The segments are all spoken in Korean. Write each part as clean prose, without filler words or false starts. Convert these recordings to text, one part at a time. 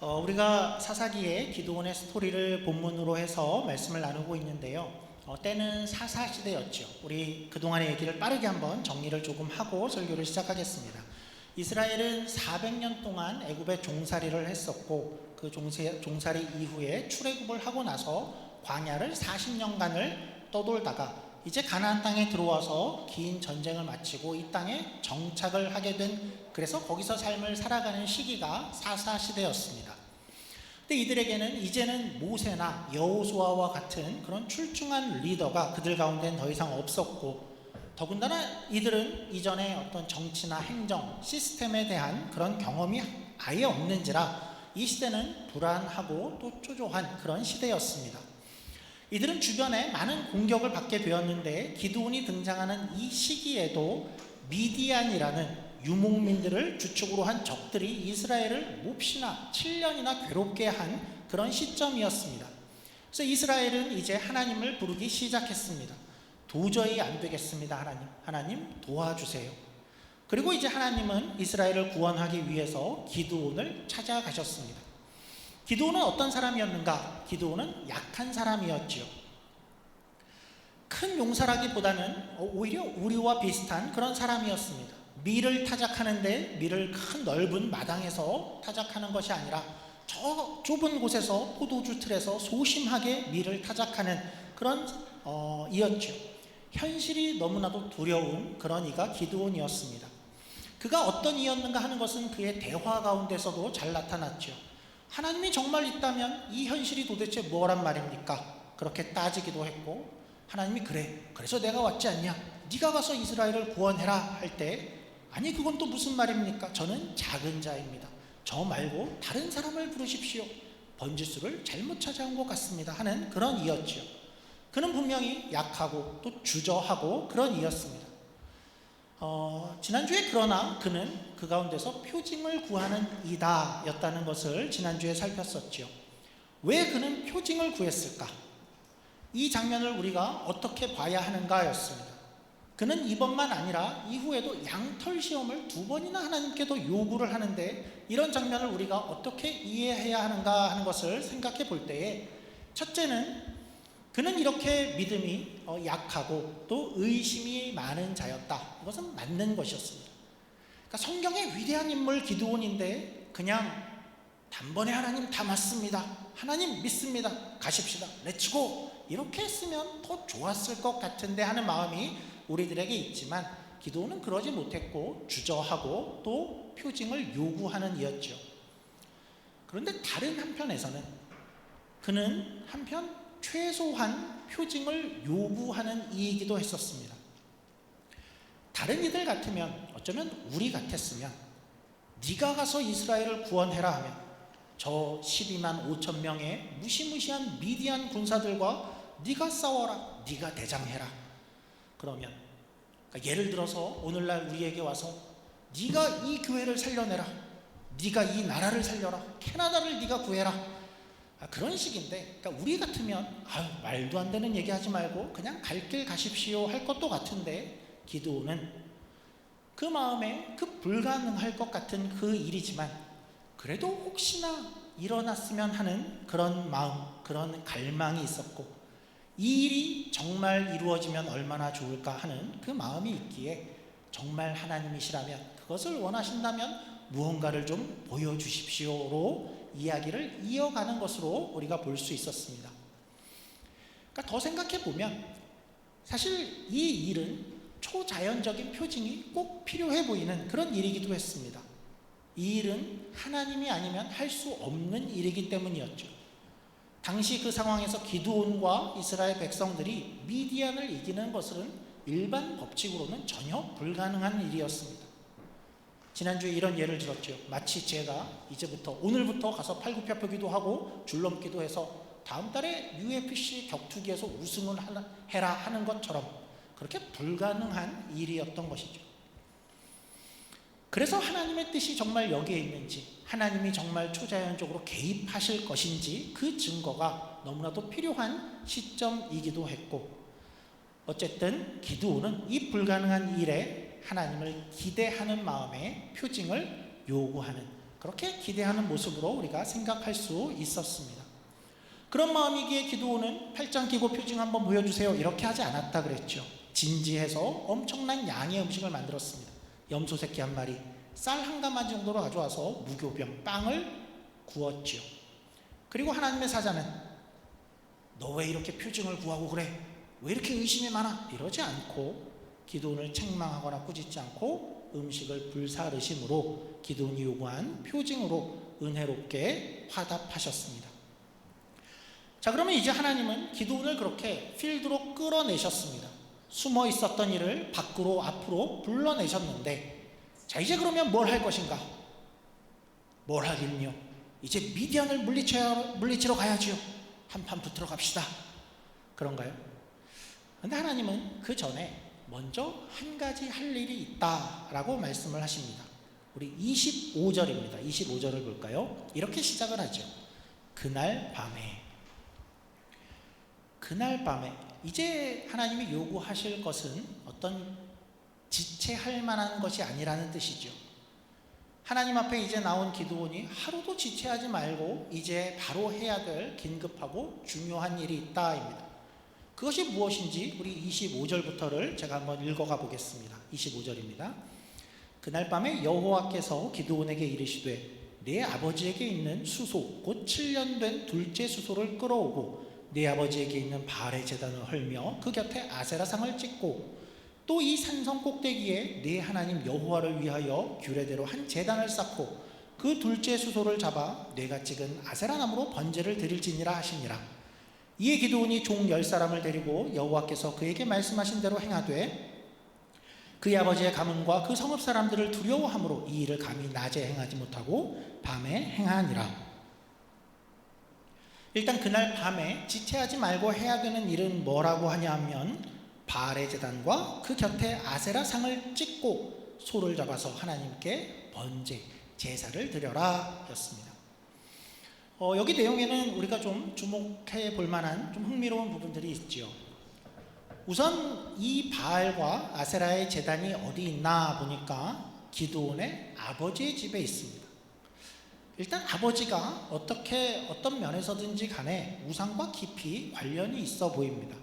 우리가 사사기의 기드온의 스토리를 본문으로 해서 말씀을 나누고 있는데요. 때는 사사시대였죠. 우리 그동안의 얘기를 빠르게 한번 정리를 조금 하고 설교를 시작하겠습니다. 이스라엘은 400년 동안 애굽에 종살이를 했었고, 그 종살이 이후에 출애굽을 하고 나서 광야를 40년간을 떠돌다가 이제 가나안 땅에 들어와서 긴 전쟁을 마치고 이 땅에 정착을 하게 된, 그래서 거기서 삶을 살아가는 시기가 사사시대였습니다. 근데 이들에게는 이제는 모세나 여호수아와 같은 그런 출중한 리더가 그들 가운데는 더 이상 없었고, 더군다나 이들은 이전에 어떤 정치나 행정, 시스템에 대한 그런 경험이 아예 없는지라 이 시대는 불안하고 또 초조한 그런 시대였습니다. 이들은 주변에 많은 공격을 받게 되었는데, 기드온이 등장하는 이 시기에도 미디안이라는 유목민들을 주축으로 한 적들이 이스라엘을 몹시나 7년이나 괴롭게 한 그런 시점이었습니다. 그래서 이스라엘은 이제 하나님을 부르기 시작했습니다. 도저히 안 되겠습니다. 하나님 도와주세요. 그리고 이제 하나님은 이스라엘을 구원하기 위해서 기드온을 찾아가셨습니다. 기드온은 어떤 사람이었는가? 기드온은 약한 사람이었지요. 큰 용사라기보다는 오히려 우리와 비슷한 그런 사람이었습니다. 밀을 타작하는데 밀을 큰 넓은 마당에서 타작하는 것이 아니라 저 좁은 곳에서 포도주 틀에서 소심하게 밀을 타작하는 그런 이였죠. 현실이 너무나도 두려운 그런 이가 기드온이었습니다. 그가 어떤 이였는가 하는 것은 그의 대화 가운데서도 잘 나타났죠. 하나님이 정말 있다면 이 현실이 도대체 뭐란 말입니까? 그렇게 따지기도 했고, 하나님이 그래서 내가 왔지 않냐? 네가 가서 이스라엘을 구원해라 할 때, 아니 그건 또 무슨 말입니까? 저는 작은 자입니다. 저 말고 다른 사람을 부르십시오. 번지수를 잘못 찾아온 것 같습니다 하는 그런 이였죠. 그는 분명히 약하고 또 주저하고 그런 이였습니다. 지난주에 그러나 그는 그 가운데서 표징을 구하는 이다 였다는 것을 지난주에 살폈었죠. 왜 그는 표징을 구했을까? 이 장면을 우리가 어떻게 봐야 하는가 였습니다. 그는 이번만 아니라 이후에도 양털 시험을 2번이나 하나님께도 요구를 하는데, 이런 장면을 우리가 어떻게 이해해야 하는가 하는 것을 생각해 볼 때에, 첫째는 그는 이렇게 믿음이 약하고 또 의심이 많은 자였다. 이것은 맞는 것이었습니다. 그러니까 성경의 위대한 인물 기드온인데 그냥 단번에 하나님 다 맞습니다, 하나님 믿습니다, 가십시다, 렛츠고, 이렇게 했으면 더 좋았을 것 같은데 하는 마음이 우리들에게 있지만, 기드온은 그러지 못했고 주저하고 또 표징을 요구하는 이였죠. 그런데 다른 한편에서는 그는 한편 최소한 표징을 요구하는 이이기도 했었습니다. 다른 이들 같으면, 어쩌면 우리 같았으면, 네가 가서 이스라엘을 구원해라 하면 저 12만 5천 명의 무시무시한 미디안 군사들과 네가 싸워라, 네가 대장해라. 그러면 그러니까 예를 들어서 오늘날 우리에게 와서 네가 이 교회를 살려내라, 네가 이 나라를 살려라, 캐나다를 네가 구해라, 그런 식인데, 그러니까 우리 같으면 말도 안 되는 얘기하지 말고 그냥 갈 길 가십시오 할 것도 같은데, 기드온은 그 마음에 그 불가능할 것 같은 그 일이지만 그래도 혹시나 일어났으면 하는 그런 마음, 그런 갈망이 있었고, 이 일이 정말 이루어지면 얼마나 좋을까 하는 그 마음이 있기에, 정말 하나님이시라면, 그것을 원하신다면 무언가를 좀 보여주십시오로 이야기를 이어가는 것으로 우리가 볼 수 있었습니다. 그러니까 더 생각해 보면 사실 이 일은 초자연적인 표징이 꼭 필요해 보이는 그런 일이기도 했습니다. 이 일은 하나님이 아니면 할 수 없는 일이기 때문이었죠. 당시 그 상황에서 기드온과 이스라엘 백성들이 미디안을 이기는 것은 일반 법칙으로는 전혀 불가능한 일이었습니다. 지난주에 이런 예를 들었죠. 마치 제가 이제부터 오늘부터 가서 팔굽혀펴기도 하고 줄넘기도 해서 다음 달에 UFC 격투기에서 우승을 해라 하는 것처럼 그렇게 불가능한 일이었던 것이죠. 그래서 하나님의 뜻이 정말 여기에 있는지, 하나님이 정말 초자연적으로 개입하실 것인지 그 증거가 너무나도 필요한 시점이기도 했고, 어쨌든 기드온은 이 불가능한 일에 하나님을 기대하는 마음에 표징을 요구하는, 그렇게 기대하는 모습으로 우리가 생각할 수 있었습니다. 그런 마음이기에 기드온은 팔짱 끼고 표징 한번 보여주세요 이렇게 하지 않았다 그랬죠. 진지해서 엄청난 양의 음식을 만들었습니다. 염소 새끼 한 마리, 쌀 한 가마니 정도로 가져와서 무교병 빵을 구웠죠. 그리고 하나님의 사자는 너 왜 이렇게 표징을 구하고 그래? 왜 이렇게 의심이 많아? 이러지 않고 기드온을 책망하거나 꾸짖지 않고 음식을 불사르심으로 기드온이 요구한 표징으로 은혜롭게 화답하셨습니다. 자, 그러면 이제 하나님은 기드온을 그렇게 필드로 끌어내셨습니다. 숨어 있었던 이를 밖으로 앞으로 불러내셨는데, 자, 이제 그러면 뭘 할 것인가? 뭘 하긴요? 이제 미디안을 물리치러 가야지요. 한판 붙으러 갑시다. 그런가요? 그런데 하나님은 그 전에 먼저 한 가지 할 일이 있다라고 말씀을 하십니다. 우리 25절입니다. 25절을 볼까요? 이렇게 시작을 하죠. 그날 밤에 이제 하나님이 요구하실 것은 어떤 지체할 만한 것이 아니라는 뜻이죠. 하나님 앞에 이제 나온 기드온이 하루도 지체하지 말고 이제 바로 해야 될 긴급하고 중요한 일이 있다입니다. 그것이 무엇인지 우리 25절부터를 제가 한번 읽어가 보겠습니다. 25절입니다. 그날 밤에 여호와께서 기드온에게 이르시되 내 아버지에게 있는 수소 곧 7년 된 둘째 수소를 끌어오고 네 아버지에게 있는 바알의 제단을 헐며 그 곁에 아세라상을 찍고 또 이 산성 꼭대기에 네 하나님 여호와를 위하여 규례대로 한 제단을 쌓고 그 둘째 수소를 잡아 네가 찍은 아세라 나무로 번제를 드릴지니라 하시니라. 이에 기드온이 종 10사람을 데리고 여호와께서 그에게 말씀하신 대로 행하되 그의 아버지의 가문과 그 성읍 사람들을 두려워함으로 이 일을 감히 낮에 행하지 못하고 밤에 행하니라. 일단 그날 밤에 지체하지 말고 해야 되는 일은 뭐라고 하냐 하면 바알의 제단과 그 곁에 아세라 상을 찍고 소를 잡아서 하나님께 번제, 제사를 드려라 였습니다. 여기 내용에는 우리가 좀 주목해 볼 만한 좀 흥미로운 부분들이 있죠. 우선 이 바알과 아세라의 제단이 어디 있나 보니까 기드온의 아버지의 집에 있습니다. 일단 아버지가 어떤 면에서든지 간에 우상과 깊이 관련이 있어 보입니다.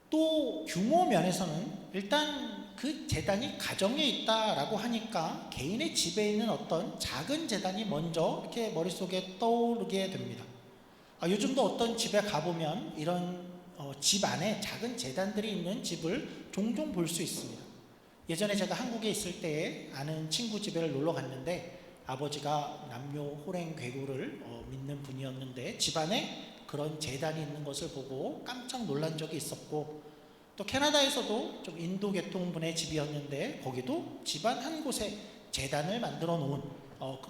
또 규모 면에서는 일단 그 제단이 가정에 있다라고 하니까 개인의 집에 있는 어떤 작은 제단이 먼저 이렇게 머릿속에 떠오르게 됩니다. 요즘도 어떤 집에 가보면 이런 집 안에 작은 제단들이 있는 집을 종종 볼 수 있습니다. 예전에 제가 한국에 있을 때에 아는 친구 집에 놀러 갔는데 아버지가 남녀 호랭 괴구를 믿는 분이었는데 집안에 그런 제단이 있는 것을 보고 깜짝 놀란 적이 있었고, 또 캐나다에서도 좀 인도 계통분의 집이었는데 거기도 집안 한 곳에 제단을 만들어 놓은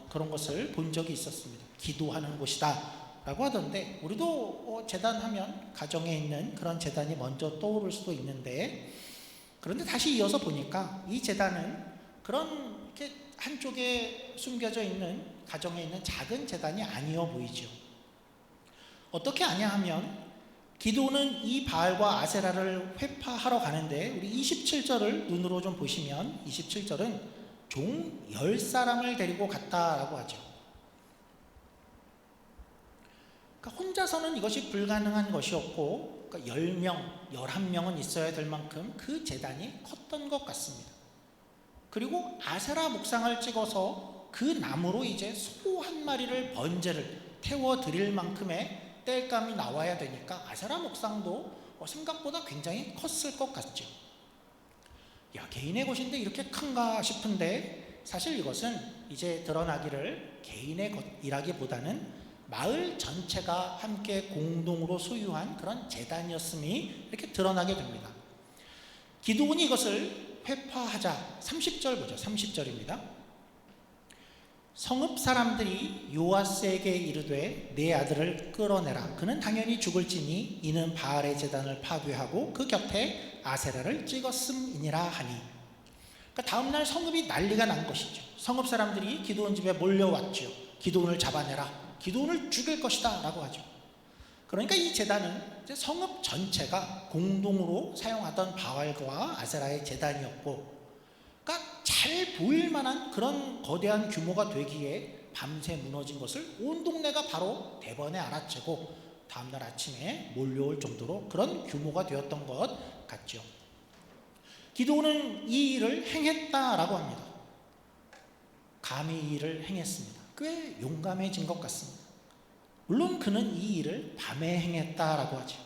그런 것을 본 적이 있었습니다. 기도하는 곳이다 라고 하던데, 우리도 제단하면 가정에 있는 그런 제단이 먼저 떠오를 수도 있는데, 그런데 다시 이어서 보니까 이 제단은 그런 이렇게 한쪽에 숨겨져 있는 가정에 있는 작은 제단이 아니어 보이죠. 어떻게 아냐 하면 기드온은 이 바알과 아세라를 회파하러 가는데, 우리 27절을 눈으로 좀 보시면 27절은 종 10사람을 데리고 갔다라고 하죠. 그러니까 혼자서는 이것이 불가능한 것이었고, 그러니까 10명, 11명은 있어야 될 만큼 그 제단이 컸던 것 같습니다. 그리고 아세라 목상을 찍어서 그 나무로 이제 소 한 마리를 번제를 태워 드릴 만큼의 땔감이 나와야 되니까 아세라 목상도 생각보다 굉장히 컸을 것 같죠. 개인의 것인데 이렇게 큰가 싶은데, 사실 이것은 이제 드러나기를 개인의 것이라기보다는 마을 전체가 함께 공동으로 소유한 그런 제단이었음이 이렇게 드러나게 됩니다. 기드온이 이것을 회파하자 30절 보죠. 30절입니다. 성읍 사람들이 요아스에게 이르되 내 아들을 끌어내라. 그는 당연히 죽을지니 이는 바알의 제단을 파괴하고 그 곁에 아세라를 찍었음이니라 하니. 그러니까 다음날 성읍이 난리가 난 것이죠. 성읍 사람들이 기드온 집에 몰려왔죠. 기드온을 잡아내라, 기드온을 죽일 것이다 라고 하죠. 그러니까 이 제단은 이제 성읍 전체가 공동으로 사용하던 바알과 아세라의 제단이었고, 그러니까 잘 보일 만한 그런 거대한 규모가 되기에 밤새 무너진 것을 온 동네가 바로 대번에 알아채고 다음날 아침에 몰려올 정도로 그런 규모가 되었던 것 같죠. 기드온은 이 일을 행했다라고 합니다. 감히 이 일을 행했습니다. 꽤 용감해진 것 같습니다. 물론 그는 이 일을 밤에 행했다라고 하죠.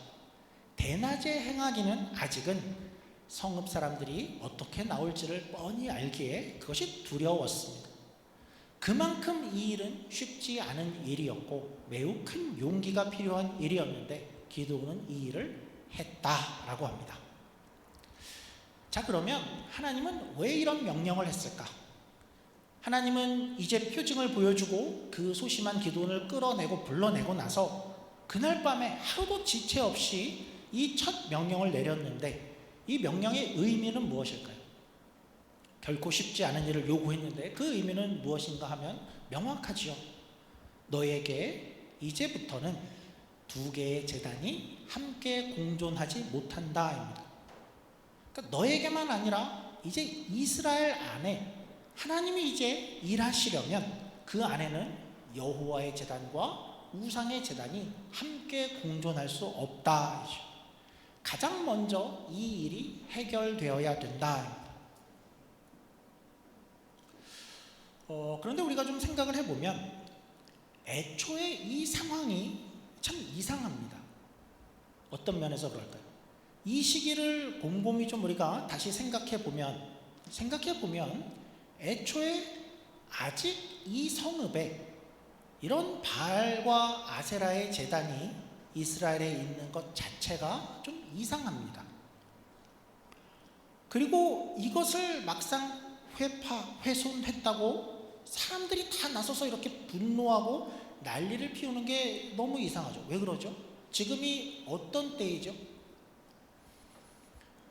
대낮에 행하기는 아직은 성읍 사람들이 어떻게 나올지를 뻔히 알기에 그것이 두려웠습니다. 그만큼 이 일은 쉽지 않은 일이었고 매우 큰 용기가 필요한 일이었는데 기드온은 이 일을 했다라고 합니다. 자, 그러면 하나님은 왜 이런 명령을 했을까? 하나님은 이제 표징을 보여주고 그 소심한 기드온을 끌어내고 불러내고 나서 그날 밤에 하루도 지체 없이 이 첫 명령을 내렸는데 이 명령의 의미는 무엇일까요? 결코 쉽지 않은 일을 요구했는데 그 의미는 무엇인가 하면 명확하지요. 너에게 이제부터는 두 개의 제단이 함께 공존하지 못한다입니다. 그러니까 너에게만 아니라 이제 이스라엘 안에 하나님이 이제 일하시려면 그 안에는 여호와의 제단과 우상의 제단이 함께 공존할 수 없다. 가장 먼저 이 일이 해결되어야 된다. 그런데 우리가 좀 생각을 해보면 애초에 이 상황이 참 이상합니다. 어떤 면에서 그럴까요? 이 시기를 곰곰이 좀 우리가 다시 생각해보면 애초에 아직 이 성읍에 이런 바알과 아세라의 제단이 이스라엘에 있는 것 자체가 좀 이상합니다. 그리고 이것을 막상 훼손했다고 사람들이 다 나서서 이렇게 분노하고 난리를 피우는 게 너무 이상하죠. 왜 그러죠? 지금이 어떤 때이죠?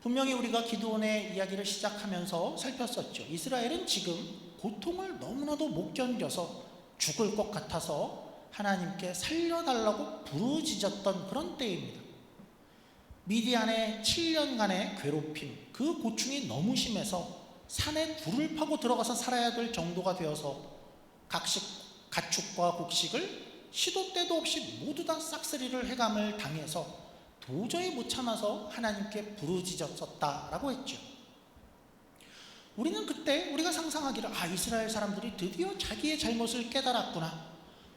분명히 우리가 기드온의 이야기를 시작하면서 살폈었죠. 이스라엘은 지금 고통을 너무나도 못 견뎌서 죽을 것 같아서 하나님께 살려달라고 부르짖었던 그런 때입니다. 미디안의 7년간의 괴롭힘, 그 고충이 너무 심해서 산에 불을 파고 들어가서 살아야 될 정도가 되어서 가축과 곡식을 시도 때도 없이 모두 다 싹쓸이를 해감을 당해서 도저히 못 참아서 하나님께 부르짖었었다라고 했죠. 우리는 그때 우리가 상상하기를 이스라엘 사람들이 드디어 자기의 잘못을 깨달았구나.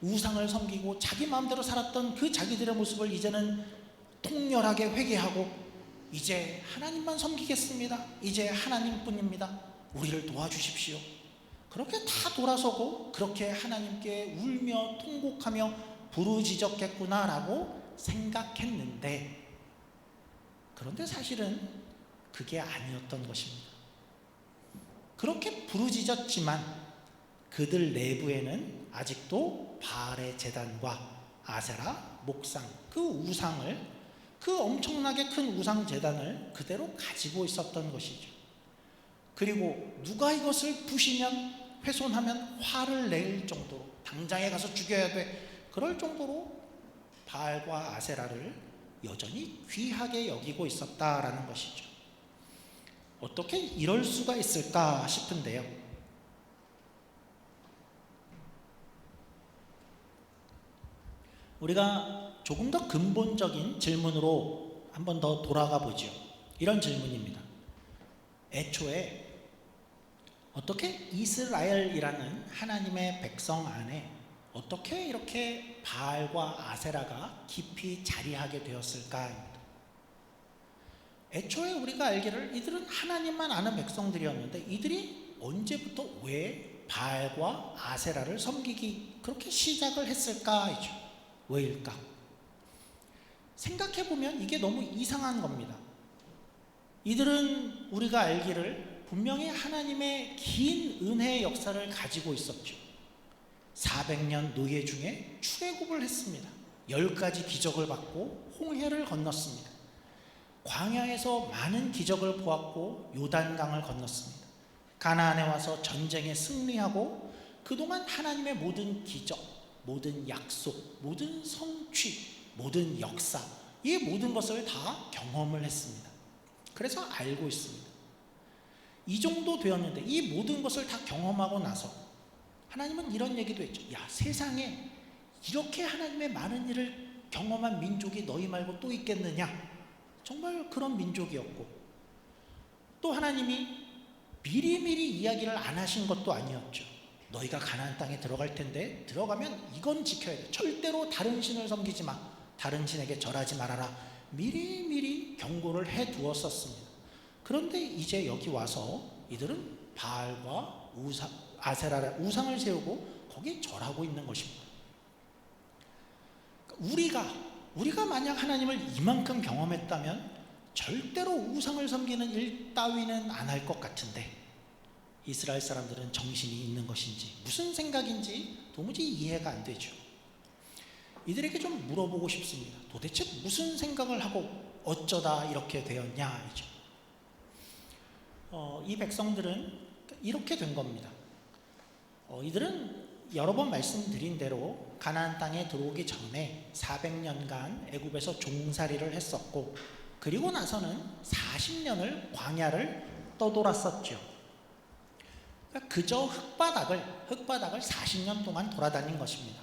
우상을 섬기고 자기 마음대로 살았던 그 자기들의 모습을 이제는 통렬하게 회개하고 이제 하나님만 섬기겠습니다. 이제 하나님뿐입니다. 우리를 도와주십시오. 그렇게 다 돌아서고 그렇게 하나님께 울며 통곡하며 부르짖었겠구나라고 생각했는데 그런데 사실은 그게 아니었던 것입니다. 그렇게 부르짖었지만 그들 내부에는 아직도 바알의 제단과 아세라, 목상, 그 우상을, 그 엄청나게 큰 우상 제단을 그대로 가지고 있었던 것이죠. 그리고 누가 이것을 부시면, 훼손하면 화를 낼 정도로 당장에 가서 죽여야 돼, 그럴 정도로 바알과 아세라를 여전히 귀하게 여기고 있었다라는 것이죠. 어떻게 이럴 수가 있을까 싶은데요. 우리가 조금 더 근본적인 질문으로 한 번 더 돌아가 보죠. 이런 질문입니다. 애초에 어떻게 이스라엘이라는 하나님의 백성 안에 어떻게 이렇게 바알과 아세라가 깊이 자리하게 되었을까? 애초에 우리가 알기를 이들은 하나님만 아는 백성들이었는데 이들이 언제부터 왜 바알과 아세라를 섬기기 그렇게 시작을 했을까? 왜일까? 생각해보면 이게 너무 이상한 겁니다. 이들은 우리가 알기를 분명히 하나님의 긴 은혜의 역사를 가지고 있었죠. 400년 노예 중에 출애굽을 했습니다. 10가지 기적을 받고 홍해를 건넜습니다. 광야에서 많은 기적을 보았고 요단강을 건넜습니다. 가나안에 와서 전쟁에 승리하고 그동안 하나님의 모든 기적, 모든 약속, 모든 성취, 모든 역사, 이 모든 것을 다 경험을 했습니다. 그래서 알고 있습니다. 이 정도 되었는데 이 모든 것을 다 경험하고 나서 하나님은 이런 얘기도 했죠. 야, 세상에 이렇게 하나님의 많은 일을 경험한 민족이 너희 말고 또 있겠느냐? 정말 그런 민족이었고, 또 하나님이 미리미리 이야기를 안 하신 것도 아니었죠. 너희가 가나안 땅에 들어갈 텐데 들어가면 이건 지켜야 돼. 절대로 다른 신을 섬기지 마. 다른 신에게 절하지 말아라. 미리미리 경고를 해 두었었습니다. 그런데 이제 여기 와서 이들은 바알과 아세라 우상을 세우고 거기에 절하고 있는 것입니다. 우리가 만약 하나님을 이만큼 경험했다면 절대로 우상을 섬기는 일 따위는 안 할 것 같은데, 이스라엘 사람들은 정신이 있는 것인지 무슨 생각인지 도무지 이해가 안 되죠. 이들에게 좀 물어보고 싶습니다. 도대체 무슨 생각을 하고 어쩌다 이렇게 되었냐 이죠. 이 백성들은 이렇게 된 겁니다. 이들은 여러 번 말씀드린 대로 가나안 땅에 들어오기 전에 400년간 애굽에서 종살이를 했었고, 그리고 나서는 40년을 광야를 떠돌았었죠. 그러니까 그저 흙바닥을 40년 동안 돌아다닌 것입니다.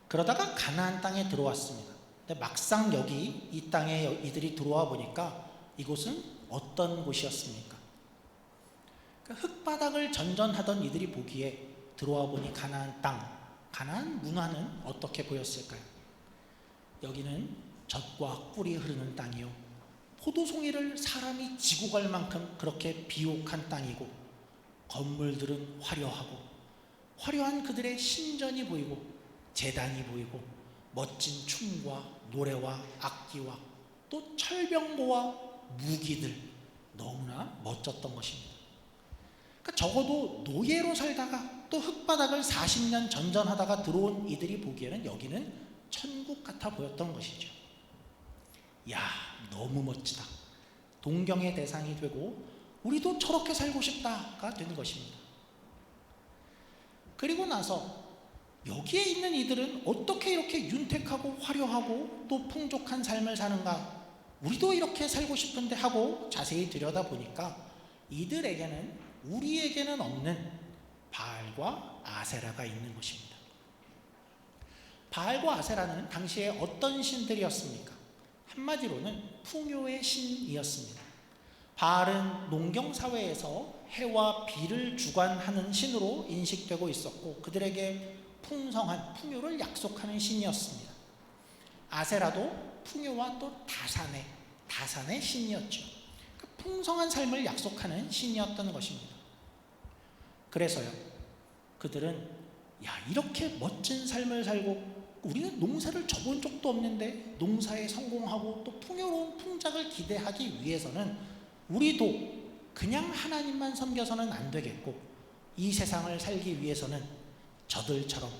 그러다가 가나안 땅에 들어왔습니다. 근데 막상 여기 이 땅에 이들이 들어와 보니까 이곳은 어떤 곳이었습니까? 그러니까 흙바닥을 전전하던 이들이 보기에 들어와 보니 가나안 땅, 가나안 문화는 어떻게 보였을까요? 여기는 젖과 꿀이 흐르는 땅이요, 포도송이를 사람이 지고 갈 만큼 그렇게 비옥한 땅이고, 건물들은 화려한 그들의 신전이 보이고 제단이 보이고 멋진 춤과 노래와 악기와 또 철병거와 무기들, 너무나 멋졌던 것입니다. 그러니까 적어도 노예로 살다가 또 흙바닥을 40년 전전하다가 들어온 이들이 보기에는 여기는 천국 같아 보였던 것이죠. 야, 너무 멋지다. 동경의 대상이 되고 우리도 저렇게 살고 싶다가 된 것입니다. 그리고 나서 여기에 있는 이들은 어떻게 이렇게 윤택하고 화려하고 또 풍족한 삶을 사는가, 우리도 이렇게 살고 싶은데 하고 자세히 들여다보니까 우리에게는 없는 바알과 아세라가 있는 것입니다. 바알과 아세라는 당시에 어떤 신들이었습니까? 한마디로는 풍요의 신이었습니다. 바알은 농경사회에서 해와 비를 주관하는 신으로 인식되고 있었고, 그들에게 풍성한 풍요를 약속하는 신이었습니다. 아세라도 풍요와 또 다산의 신이었죠. 풍성한 삶을 약속하는 신이었던 것입니다. 그래서요, 그들은 이렇게 멋진 삶을 살고 우리는 농사를 져본 적도 없는데 농사에 성공하고 또 풍요로운 풍작을 기대하기 위해서는 우리도 그냥 하나님만 섬겨서는 안 되겠고, 이 세상을 살기 위해서는 저들처럼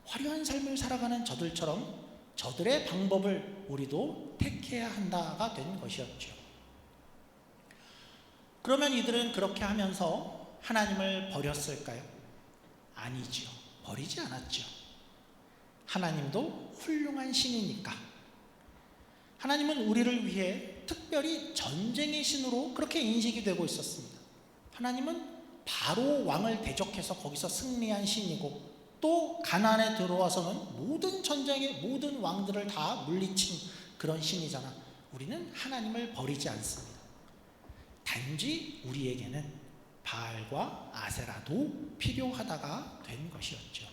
화려한 삶을 살아가는 저들처럼 저들의 방법을 우리도 택해야 한다가 된 것이었죠. 그러면 이들은 그렇게 하면서 하나님을 버렸을까요? 아니죠. 버리지 않았죠. 하나님도 훌륭한 신이니까 하나님은 우리를 위해 특별히 전쟁의 신으로 그렇게 인식이 되고 있었습니다. 하나님은 바로 왕을 대적해서 거기서 승리한 신이고, 또 가나안에 들어와서는 모든 전쟁의 모든 왕들을 다 물리친 그런 신이잖아. 우리는 하나님을 버리지 않습니다. 단지 우리에게는 바알과 아세라도 필요하다가 된 것이었죠.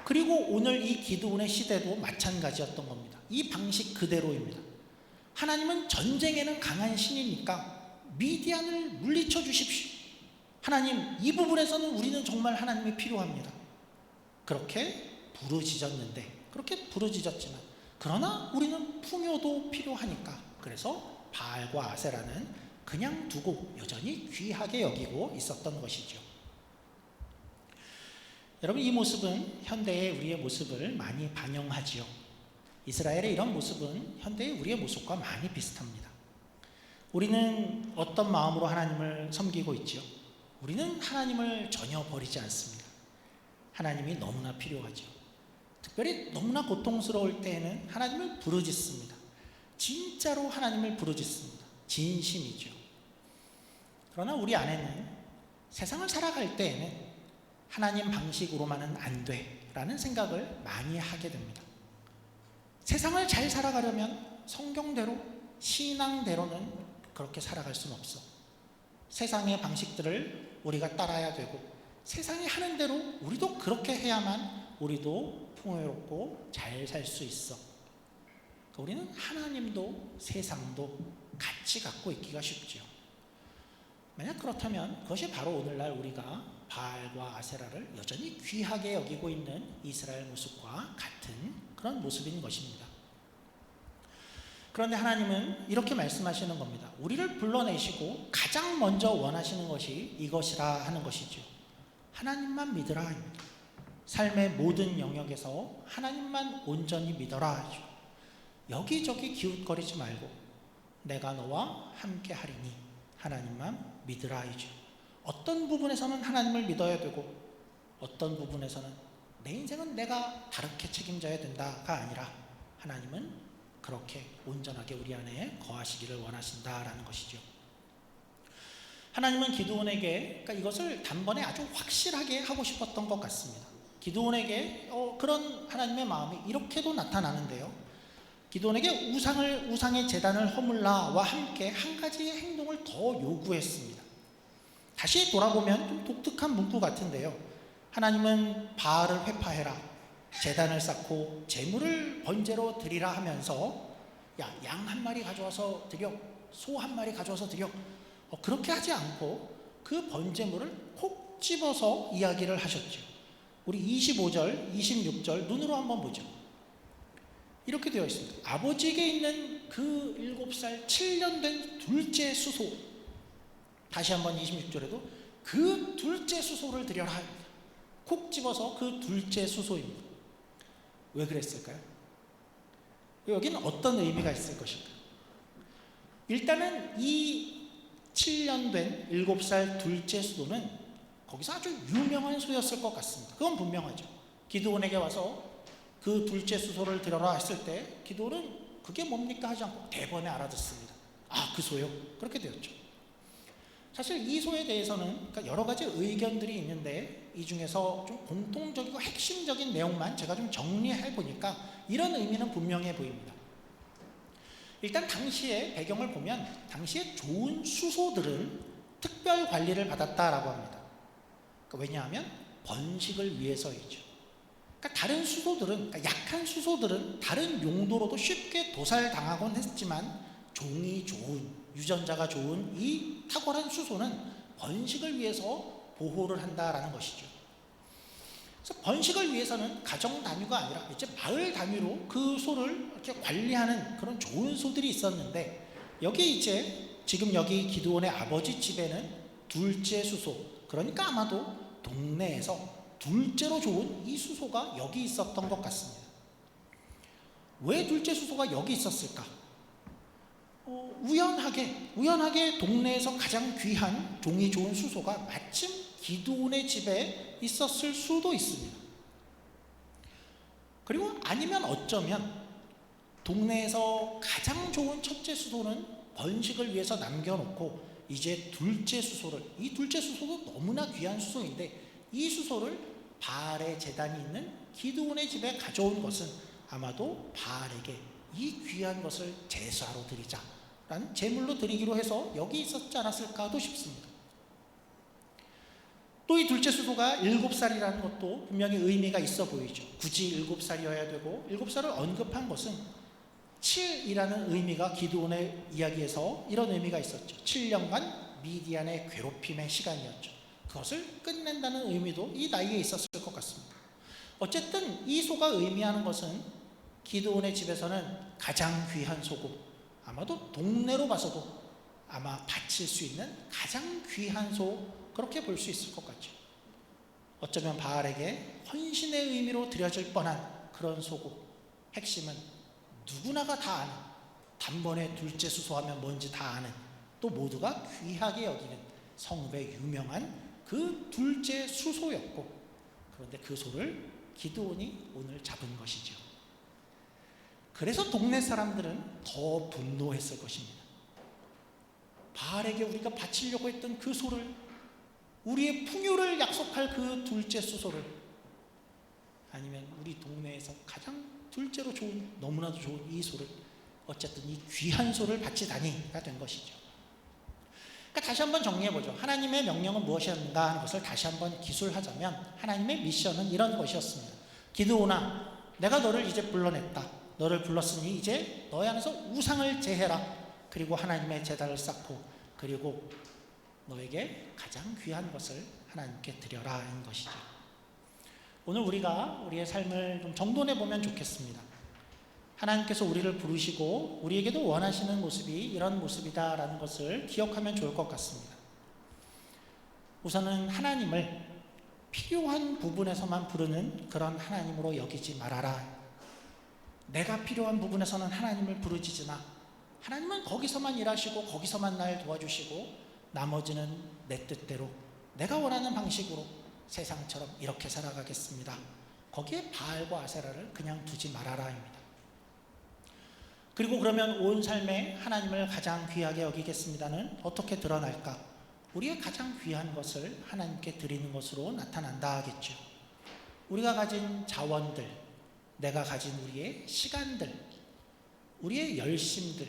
그리고 오늘 이 기드온의 시대도 마찬가지였던 겁니다. 이 방식 그대로입니다. 하나님은 전쟁에는 강한 신이니까 미디안을 물리쳐 주십시오. 하나님, 이 부분에서는 우리는 정말 하나님이 필요합니다. 그렇게 부르짖었지만 그러나 우리는 풍요도 필요하니까, 그래서 바알과 아세라는 그냥 두고 여전히 귀하게 여기고 있었던 것이죠. 여러분, 이 모습은 현대의 우리의 모습을 많이 반영하지요. 이스라엘의 이런 모습은 현대의 우리의 모습과 많이 비슷합니다. 우리는 어떤 마음으로 하나님을 섬기고 있지요? 우리는 하나님을 전혀 버리지 않습니다. 하나님이 너무나 필요하죠. 특별히 너무나 고통스러울 때에는 하나님을 부르짖습니다. 진짜로 하나님을 부르짖습니다. 진심이죠. 그러나 우리 안에는 세상을 살아갈 때에는 하나님 방식으로만은 안 돼라는 생각을 많이 하게 됩니다. 세상을 잘 살아가려면 성경대로, 신앙대로는 그렇게 살아갈 수는 없어. 세상의 방식들을 우리가 따라야 되고, 세상이 하는 대로 우리도 그렇게 해야만 우리도 풍요롭고 잘 살 수 있어. 우리는 하나님도 세상도 같이 갖고 있기가 쉽죠. 만약 그렇다면 그것이 바로 오늘날 우리가 바알과 아세라를 여전히 귀하게 여기고 있는 이스라엘 모습과 같은 그런 모습인 것입니다. 그런데 하나님은 이렇게 말씀하시는 겁니다. 우리를 불러내시고 가장 먼저 원하시는 것이 이것이라 하는 것이죠. 하나님만 믿으라. 삶의 모든 영역에서 하나님만 온전히 믿어라. 여기저기 기웃거리지 말고 내가 너와 함께 하리니 하나님만 믿으라. 어떤 부분에서는 하나님을 믿어야 되고 어떤 부분에서는 내 인생은 내가 다르게 책임져야 된다가 아니라 하나님은 그렇게 온전하게 우리 안에 거하시기를 원하신다라는 것이죠. 하나님은 기드온에게 그러니까 이것을 단번에 아주 확실하게 하고 싶었던 것 같습니다. 기드온에게 그런 하나님의 마음이 이렇게도 나타나는데요. 기드온에게 우상의 제단을 허물라와 함께 한 가지의 행동을 더 요구했습니다. 다시 돌아보면 좀 독특한 문구 같은데요. 하나님은 바알을 회파해라, 제단을 쌓고 제물을 번제로 드리라 하면서 양 한 마리 가져와서 드려, 소 한 마리 가져와서 드려, 그렇게 하지 않고 그 번제물을 콕 집어서 이야기를 하셨죠. 우리 25절, 26절 눈으로 한번 보죠. 이렇게 되어 있습니다. 아버지에게 있는 그 7살 7년 된 둘째 수소, 다시 한번 26절에도 그 둘째 수소를 드려라 합니다. 콕 집어서 그 둘째 수소입니다. 왜 그랬을까요? 여기는 어떤 의미가 있을 것일까? 일단은 이 7년 된 7살 둘째 수소는 거기서 아주 유명한 소였을 것 같습니다. 그건 분명하죠. 기드온에게 와서 그 둘째 수소를 드려라 했을 때 기드온은 그게 뭡니까 하지 않고 대번에 알아듣습니다. 그 소요? 그렇게 되었죠. 사실 이 소에 대해서는 여러 가지 의견들이 있는데 이 중에서 좀 공통적이고 핵심적인 내용만 제가 좀 정리해 보니까 이런 의미는 분명해 보입니다. 일단 당시의 배경을 보면 당시에 좋은 수소들은 특별 관리를 받았다라고 합니다. 왜냐하면 번식을 위해서이죠. 다른 수소들은, 약한 수소들은 다른 용도로도 쉽게 도살당하곤 했지만 종이 좋은, 유전자가 좋은 이 탁월한 수소는 번식을 위해서 보호를 한다라는 것이죠. 그래서 번식을 위해서는 가정 단위가 아니라 이제 마을 단위로 그 소를 이렇게 관리하는 그런 좋은 소들이 있었는데, 여기 이제 지금 여기 기드온의 아버지 집에는 둘째 수소, 그러니까 아마도 동네에서 둘째로 좋은 이 수소가 여기 있었던 것 같습니다. 왜 둘째 수소가 여기 있었을까? 우연하게 동네에서 가장 귀한 종이 좋은 수소가 마침 기드온의 집에 있었을 수도 있습니다. 그리고 아니면 어쩌면 동네에서 가장 좋은 첫째 수소는 번식을 위해서 남겨놓고 이제 둘째 수소를, 이 둘째 수소도 너무나 귀한 수소인데 이 수소를 바알의 제단이 있는 기드온의 집에 가져온 것은 아마도 바알에게 이 귀한 것을 제사로 드리자라는 제물로 드리기로 해서 여기 있었지 않았을까도 싶습니다. 또 이 둘째 수소가 7살이라는 것도 분명히 의미가 있어 보이죠. 굳이 7살이어야 되고 7살을 언급한 것은 7이라는 의미가 기드온의 이야기에서 이런 의미가 있었죠. 7년간 미디안의 괴롭힘의 시간이었죠. 그것을 끝낸다는 의미도 이 나이에 있었을 것 같습니다. 어쨌든 이 소가 의미하는 것은 기드온의 집에서는 가장 귀한 소고 아마도 동네로 봐서도 아마 바칠 수 있는 가장 귀한 소, 그렇게 볼 수 있을 것 같죠. 어쩌면 바알에게 헌신의 의미로 드려질 뻔한 그런 소고, 핵심은 누구나가 다 아는, 단번에 둘째 수소하면 뭔지 다 아는, 또 모두가 귀하게 여기는 성읍의 유명한 그 둘째 수소였고, 그런데 그 소를 기드온이 오늘 잡은 것이죠. 그래서 동네 사람들은 더 분노했을 것입니다. 바알에게 우리가 바치려고 했던 그 소를, 우리의 풍요를 약속할 그 둘째 수소를, 아니면 우리 동네에서 가장 둘째로 좋은, 너무나도 좋은 이 소를, 어쨌든 이 귀한 소를 바치다니가 된 것이죠. 그러니까 다시 한번 정리해보죠. 하나님의 명령은 무엇이었는가 하는 것을 다시 한번 기술하자면, 하나님의 미션은 이런 것이었습니다. 기드온아, 내가 너를 이제 불러냈다. 너를 불렀으니 이제 너희 안에서 우상을 제해라. 그리고 하나님의 제단을 쌓고, 그리고 너에게 가장 귀한 것을 하나님께 드려라 하는 것이죠. 오늘 우리가 우리의 삶을 좀 정돈해 보면 좋겠습니다. 하나님께서 우리를 부르시고 우리에게도 원하시는 모습이 이런 모습이다라는 것을 기억하면 좋을 것 같습니다. 우선은 하나님을 필요한 부분에서만 부르는 그런 하나님으로 여기지 말아라. 내가 필요한 부분에서는 하나님을 부르짖으나 하나님은 거기서만 일하시고 거기서만 날 도와주시고 나머지는 내 뜻대로 내가 원하는 방식으로 세상처럼 이렇게 살아가겠습니다. 거기에 바알과 아세라를 그냥 두지 말아라입니다. 그리고 그러면 온 삶에 하나님을 가장 귀하게 여기겠습니다는 어떻게 드러날까? 우리의 가장 귀한 것을 하나님께 드리는 것으로 나타난다 하겠죠. 우리가 가진 자원들, 내가 가진 우리의 시간들, 우리의 열심들,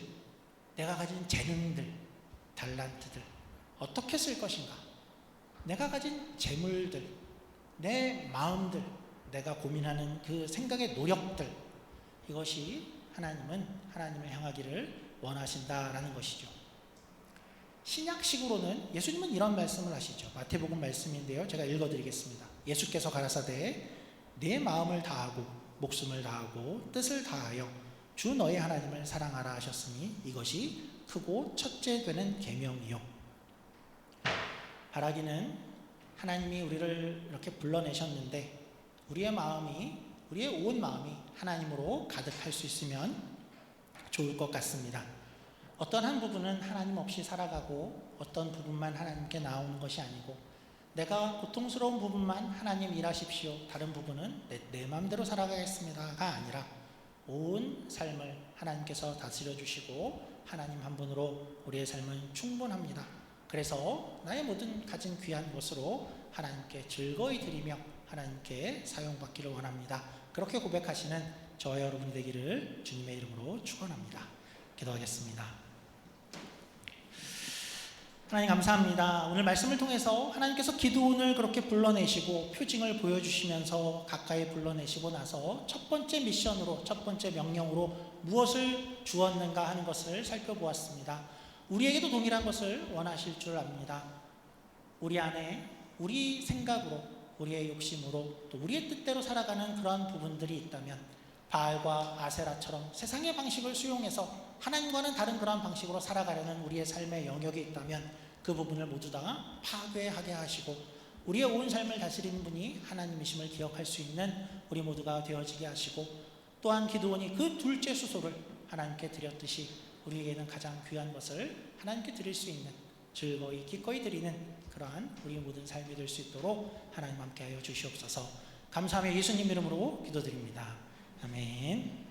내가 가진 재능들, 달란트들 어떻게 쓸 것인가? 내가 가진 재물들, 내 마음들, 내가 고민하는 그 생각의 노력들, 이것이 하나님은 하나님을 향하기를 원하신다라는 것이죠. 신약식으로는 예수님은 이런 말씀을 하시죠. 마태복음 말씀인데요, 제가 읽어드리겠습니다. 예수께서 가라사대 내 마음을 다하고 목숨을 다하고 뜻을 다하여 주 너의 하나님을 사랑하라 하셨으니 이것이 크고 첫째 되는 계명이요. 바라기는 하나님이 우리를 이렇게 불러내셨는데 우리의 마음이, 우리의 온 마음이 하나님으로 가득할 수 있으면 좋을 것 같습니다. 어떤 한 부분은 하나님 없이 살아가고 어떤 부분만 하나님께 나오는 것이 아니고, 내가 고통스러운 부분만 하나님 일하십시오, 다른 부분은 내 마음대로 살아가겠습니다가 아니라 온 삶을 하나님께서 다스려 주시고 하나님 한 분으로 우리의 삶은 충분합니다. 그래서 나의 모든 가진 귀한 것으로 하나님께 즐거이 드리며 하나님께 사용받기를 원합니다. 그렇게 고백하시는 저와 여러분이 되기를 주님의 이름으로 축원합니다. 기도하겠습니다. 하나님 감사합니다. 오늘 말씀을 통해서 하나님께서 기드온을 그렇게 불러내시고 표징을 보여주시면서 가까이 불러내시고 나서 첫 번째 미션으로, 첫 번째 명령으로 무엇을 주었는가 하는 것을 살펴보았습니다. 우리에게도 동일한 것을 원하실 줄 압니다. 우리 안에 우리 생각으로, 우리의 욕심으로, 또 우리의 뜻대로 살아가는 그러한 부분들이 있다면 바알과 아세라처럼 세상의 방식을 수용해서 하나님과는 다른 그러한 방식으로 살아가려는 우리의 삶의 영역이 있다면 그 부분을 모두 다 파괴하게 하시고 우리의 온 삶을 다스리는 분이 하나님이심을 기억할 수 있는 우리 모두가 되어지게 하시고, 또한 기드온이 그 둘째 수소를 하나님께 드렸듯이 우리에게는 가장 귀한 것을 하나님께 드릴 수 있는, 즐거이 기꺼이 드리는 그러한 우리 모든 삶이 될 수 있도록 하나님 함께하여 주시옵소서. 감사하며 예수님 이름으로 기도드립니다. 아멘.